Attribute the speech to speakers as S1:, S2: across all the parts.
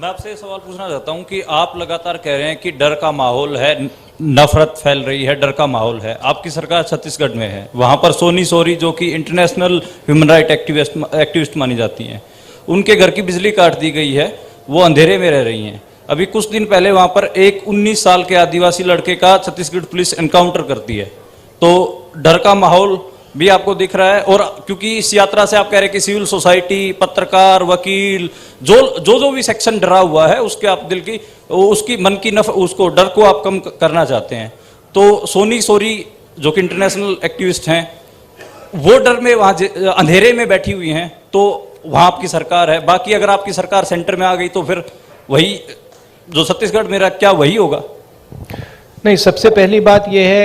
S1: मैं आपसे ये सवाल पूछना चाहता हूं कि आप लगातार कह रहे हैं कि डर का माहौल है, नफरत फैल रही है, डर का माहौल है। आपकी सरकार छत्तीसगढ़ में है, वहां पर सोनी सोरी जो कि इंटरनेशनल ह्यूमन राइट एक्टिविस्ट मानी जाती हैं, उनके घर की बिजली काट दी गई है, वो अंधेरे में रह रही हैं। अभी कुछ दिन पहले वहां पर एक 19 साल के आदिवासी लड़के का छत्तीसगढ़ पुलिस एनकाउंटर करती है। तो डर का माहौल भी आपको दिख रहा है, और क्योंकि इस यात्रा से आप कह रहे हैं कि सिविल सोसाइटी, पत्रकार, वकील, जो भी सेक्शन डरा हुआ है, उसके आप दिल की, उसकी मन की उसको डर को आप कम करना चाहते हैं। तो सोनी सोरी जो कि इंटरनेशनल एक्टिविस्ट हैं, वो डर में वहां अंधेरे में बैठी हुई हैं, तो वहां आपकी सरकार है। बाकी अगर आपकी सरकार सेंटर में आ गई तो फिर वही जो छत्तीसगढ़ में रहा, क्या वही होगा?
S2: नहीं, सबसे पहली बात यह है,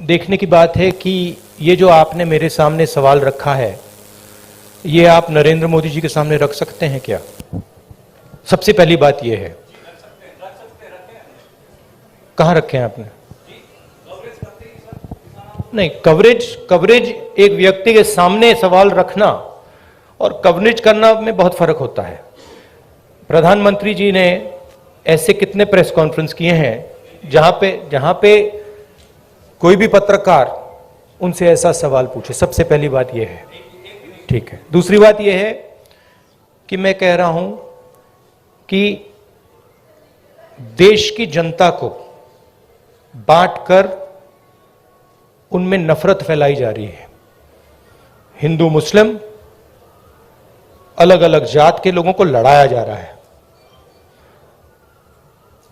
S2: देखने की बात है कि ये जो आपने मेरे सामने सवाल रखा है, ये आप नरेंद्र मोदी जी के सामने रख सकते हैं क्या? सबसे पहली बात ये है। कहां रखे हैं आपने? नहीं, कवरेज एक व्यक्ति के सामने सवाल रखना और कवरेज करना में बहुत फर्क होता है। प्रधानमंत्री जी ने ऐसे कितने प्रेस कॉन्फ्रेंस किए हैं जहां पे कोई भी पत्रकार उनसे ऐसा सवाल पूछे। सबसे पहली बात यह है, ठीक है। दूसरी बात यह है कि मैं कह रहा हूं कि देश की जनता को बांटकर उनमें नफरत फैलाई जा रही है। हिंदू मुस्लिम, अलग अलग जात के लोगों को लड़ाया जा रहा है।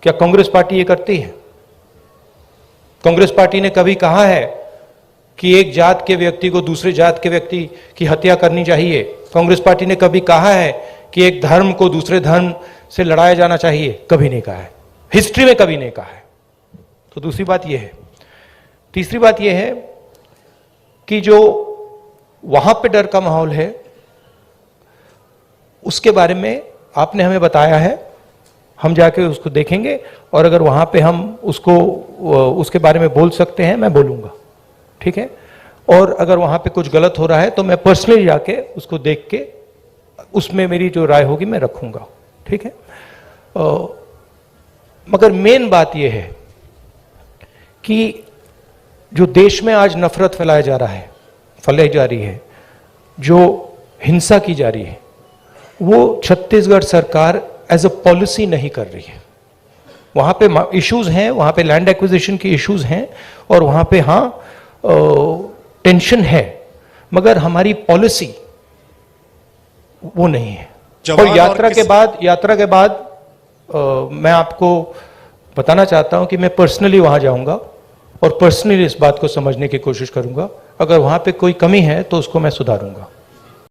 S2: क्या कांग्रेस पार्टी ये करती है? कांग्रेस पार्टी ने कभी कहा है कि एक जात के व्यक्ति को दूसरे जात के व्यक्ति की हत्या करनी चाहिए? कांग्रेस पार्टी ने कभी कहा है कि एक धर्म को दूसरे धर्म से लड़ाया जाना चाहिए? कभी नहीं कहा है, हिस्ट्री में कभी नहीं कहा है। तो दूसरी बात यह है। तीसरी बात यह है कि जो वहां पे डर का माहौल है, उसके बारे में आपने हमें बताया है, हम जाके उसको देखेंगे, और अगर वहां पे हम उसके बारे में बोल सकते हैं, मैं बोलूंगा, ठीक है। और अगर वहां पे कुछ गलत हो रहा है तो मैं पर्सनली जाके उसको देख के उसमें मेरी जो राय होगी मैं रखूंगा, ठीक है। मगर मेन बात यह है कि जो देश में आज नफरत फैलाई जा रही है, जो हिंसा की जा रही है, वो छत्तीसगढ़ सरकार एज अ पॉलिसी नहीं कर रही है। वहां पे इश्यूज हैं, वहां पे लैंड एक्विजिशन की इश्यूज हैं, और वहां पे टेंशन है, मगर हमारी पॉलिसी वो नहीं है। और यात्रा के बाद मैं आपको बताना चाहता हूं कि मैं पर्सनली वहां जाऊंगा और पर्सनली इस बात को समझने की कोशिश करूंगा। अगर वहां पे कोई कमी है तो उसको मैं सुधारूंगा।